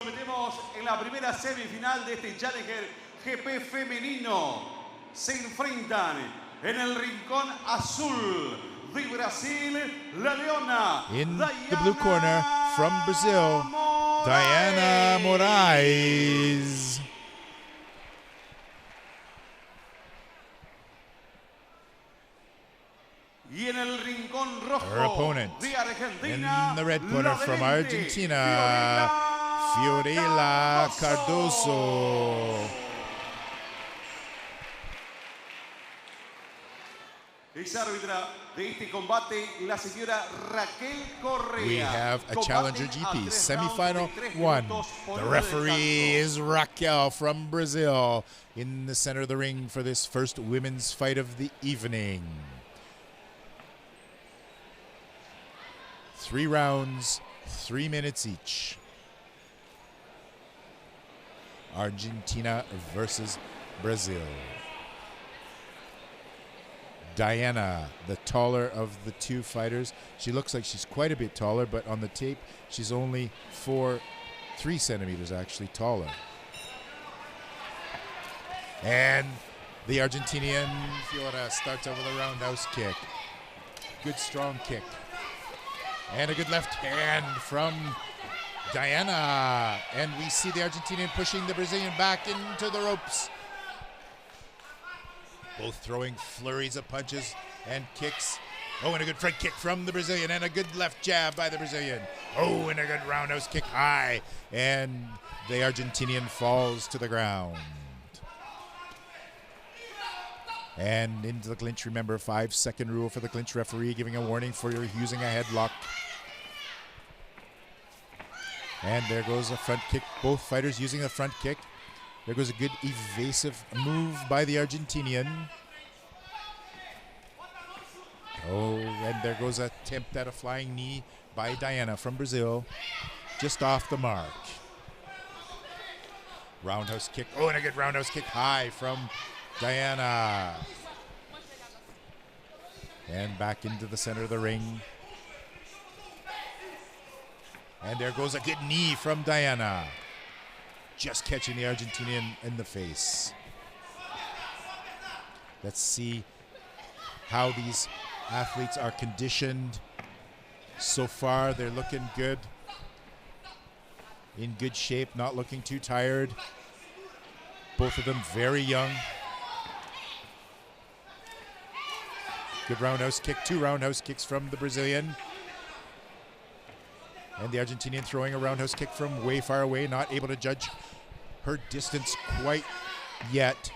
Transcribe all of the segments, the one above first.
Metemos en la primera semifinal de este Challenger GP femenino. Se enfrentan en el rincón azul de Brasil, la leona. In the blue corner from Brazil, Diana Moraes. Y en el rincón rojo, her opponent de Argentina, in the red corner from Argentina, Fiorela Cardozo. Es árbitra de este combate la señora Raquel Correa. We have a Challenger GP semifinal one. The referee is Raquel from Brazil in the center of the ring for this first women's fight of the evening. 3 rounds, 3 minutes each. Argentina versus Brazil. Diana, the taller of the two fighters. She looks like she's quite a bit taller, but on the tape, she's only 3 centimeters actually taller. And the Argentinian Fiorela starts out with a roundhouse kick. Good strong kick. And a good left hand from Diana. And we see the Argentinian pushing the Brazilian back into the ropes. Both throwing flurries of punches and kicks. Oh, and a good front kick from the Brazilian, and a good left jab by the Brazilian. Oh, and a good roundhouse kick high. And the Argentinian falls to the ground. And into the clinch. Remember, 5-second rule for the clinch referee, giving a warning for using a headlock. And there goes a front kick. Both fighters using a front kick. There goes a good evasive move by the Argentinian. Oh, and there goes an attempt at a flying knee by Diana from Brazil. Just off the mark. Roundhouse kick. Oh, and a good roundhouse kick high from Diana. And back into the center of the ring. And there goes a good knee from Diana. Just catching the Argentinian in the face. Let's see how these athletes are conditioned. So far, they're looking good. In good shape, not looking too tired. Both of them very young. Good roundhouse kick, 2 roundhouse kicks from the Brazilian. And the Argentinian throwing a roundhouse kick from way far away, not able to judge her distance quite yet.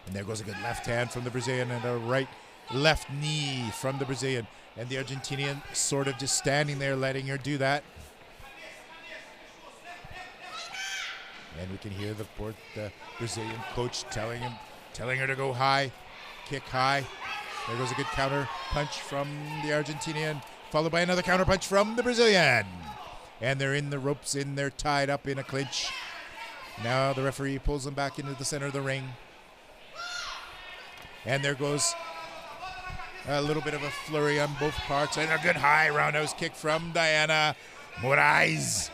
And there goes a good left hand from the Brazilian and a right left knee from the Brazilian. And the Argentinian sort of just standing there letting her do that. And we can hear the Brazilian coach telling her to go high, kick high. There goes a good counter punch from the Argentinian, followed by another counter punch from the Brazilian. And they're in the ropes, they're tied up in a clinch. Now the referee pulls them back into the center of the ring. And there goes a little bit of a flurry on both parts. And a good high roundhouse kick from Diana Moraes.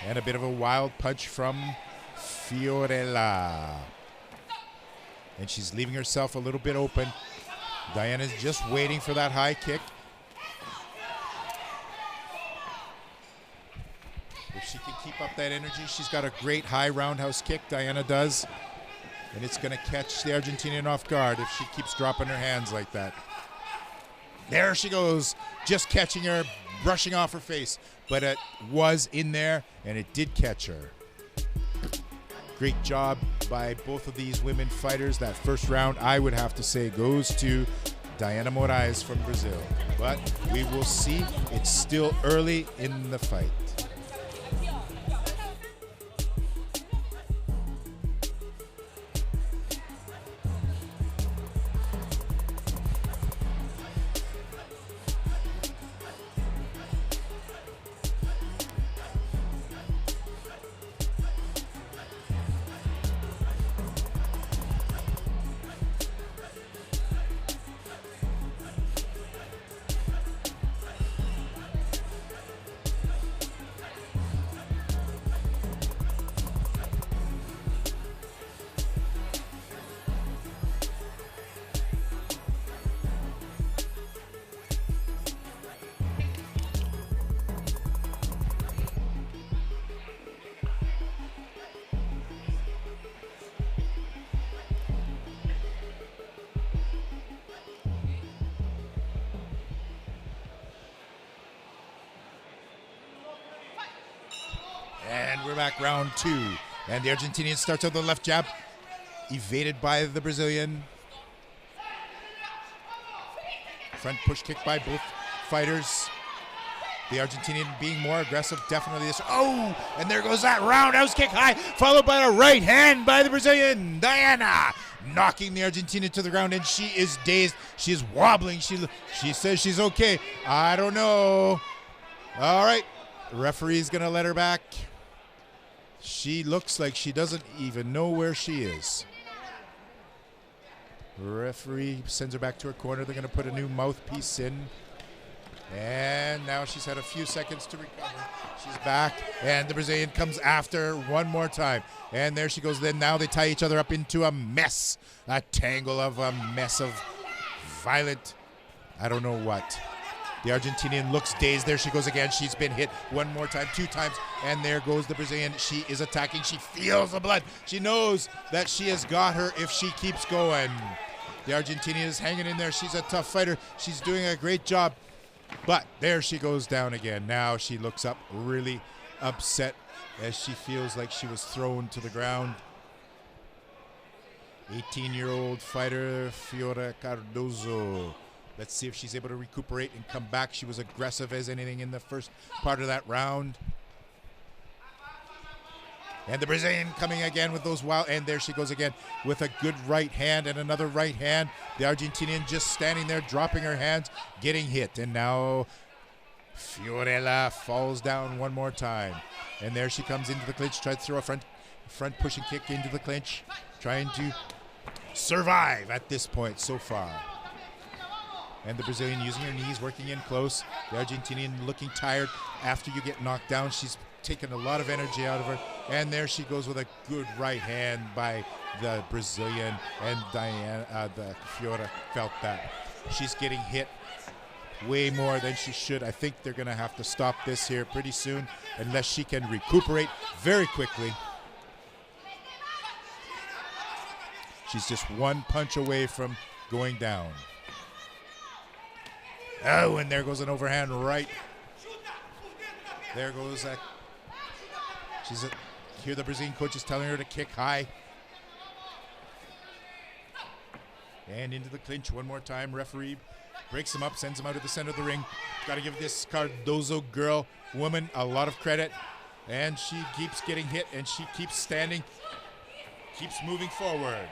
And a bit of a wild punch from Fiorela. And she's leaving herself a little bit open. Diana's just waiting for that high kick. If she can keep up that energy, she's got a great high roundhouse kick, Diana does. And it's going to catch the Argentinian off guard if she keeps dropping her hands like that. There she goes, just catching her, brushing off her face. But it was in there, and it did catch her. Great job by both of these women fighters. That first round, I would have to say, goes to Diana Moraes from Brazil. But we will see. It's still early in the fight. And we're back, round 2. And the Argentinian starts with the left jab, evaded by the Brazilian. Front push kick by both fighters. The Argentinian being more aggressive, definitely this. Oh, and there goes that roundhouse kick high, followed by a right hand by the Brazilian, Diana, knocking the Argentinian to the ground, and she is dazed. She is wobbling. She says she's okay. I don't know. All right, the referee's going to let her back. She looks like she doesn't even know where she is. The referee sends her back to her corner. They're going to put a new mouthpiece in. And now she's had a few seconds to recover. She's back, and the Brazilian comes after one more time. And there she goes. Then now they tie each other up into a mess, a tangle of a mess of violent, I don't know what. The Argentinian looks dazed. There she goes again. She's been hit one more time, 2 times, and there goes the Brazilian. She is attacking. She feels the blood. She knows that she has got her if she keeps going. The Argentinian is hanging in there. She's a tough fighter. She's doing a great job. But there she goes down again. Now she looks up really upset as she feels like she was thrown to the ground. 18-year-old fighter Fiorela Cardozo. Let's see if she's able to recuperate and come back. She was aggressive as anything in the first part of that round. And the Brazilian coming again with those wild, and there she goes again with a good right hand and another right hand. The Argentinian just standing there, dropping her hands, getting hit. And now Fiorela falls down one more time. And there she comes into the clinch, tries to throw a front pushing kick into the clinch, trying to survive at this point so far. And the Brazilian using her knees, working in close. The Argentinian looking tired after you get knocked down. She's taken a lot of energy out of her. And there she goes with a good right hand by the Brazilian. And the Fiorella felt that. She's getting hit way more than she should. I think they're going to have to stop this here pretty soon unless she can recuperate very quickly. She's just one punch away from going down. Oh, and there goes an overhand right. There goes that. Here the Brazilian coach is telling her to kick high. And into the clinch one more time. Referee breaks him up, sends him out of the center of the ring. Got to give this Cardozo woman a lot of credit. And she keeps getting hit, and she keeps standing, keeps moving forward.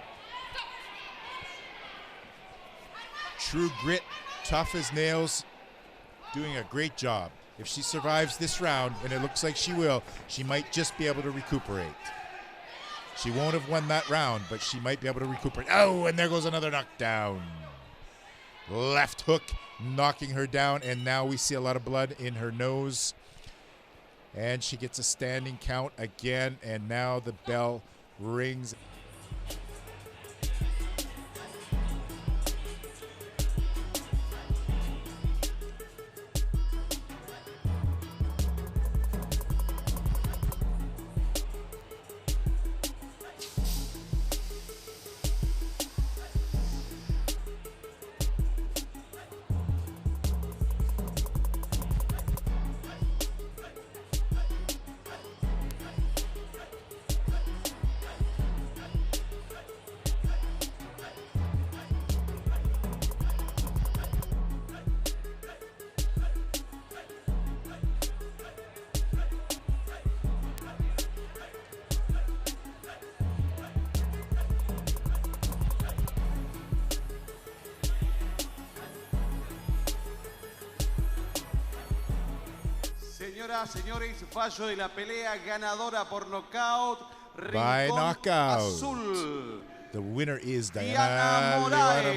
True grit, tough as nails, doing a great job. If she survives this round, and it looks like she will, she might just be able to recuperate. She won't have won that round, but she might be able to recuperate. Oh, and there goes another knockdown. Left hook knocking her down, and now we see a lot of blood in her nose. And she gets a standing count again, and now the bell rings. Señoras, señores, fallo de la pelea, ganadora por nocaut, by knockout. Azul. The winner is Diana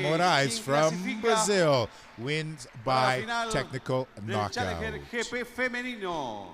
Moraes from Brazil. Wins by technical knockout. Challenger GP femenino.